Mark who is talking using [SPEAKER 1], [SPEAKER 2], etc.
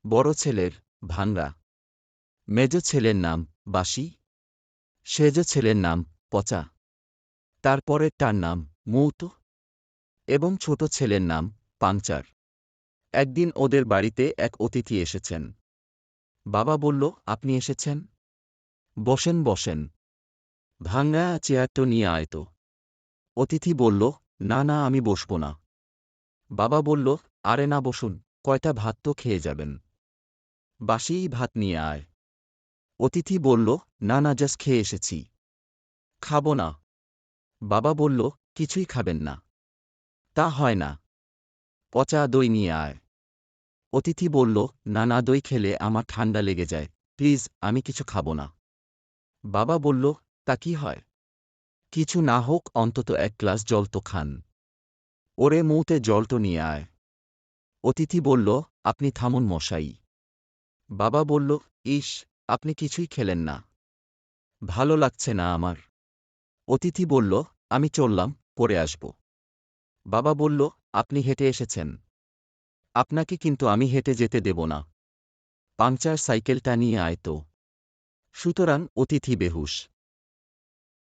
[SPEAKER 1] বড় ছেলের ভাঙ্গা, মেজ ছেলের নাম বাসি, সেজ ছেলের নাম পচা, তারপরেরটার নাম মৌত এবং ছোট ছেলের নাম পাংচার। একদিন ওদের বাড়িতে এক অতিথি এসেছেন। বাবা বলল, আপনি এসেছেন? বসেন বসেন, ভাঙ্গা চেয়ারটো নিয়ে আয় তো। অতিথি বলল, না না, আমি বসব না। বাবা বলল, আরে না, বসুন, কয়টা ভাত তো খেয়ে যাবেন। বাসিই ভাত নিয়ে আয়। অতিথি বলল, না না, জাস্ট খেয়ে এসেছি, খাব না। বাবা বলল, কিছুই খাবেন না? তা হয় না, পচা দই নিয়ে আয়। অতিথি বলল, না না, দই খেলে আমার ঠান্ডা লেগে যায়, প্লিজ, আমি কিছু খাব না। বাবা বলল, তা কি হয়? কিছু না হোক, অন্তত এক গ্লাস জল তো খান। ওরে মুতে জলটো নিয়ে আয়। অতিথি বলল, আপনি থামুন মশাই। বাবা বলল, ইস, আপনি কিছুই খেলেন না, ভালো লাগছে না আমার। অতিথি বলল, আমি চললাম, পরে আসব। বাবা বলল, আপনি হেঁটে এসেছেন, আপনাকে কিন্তু আমি হেঁটে যেতে দেব না। পাংচার সাইকেলটা নিয়ে আয় তো। সুতরাং অতিথি বেহুশ।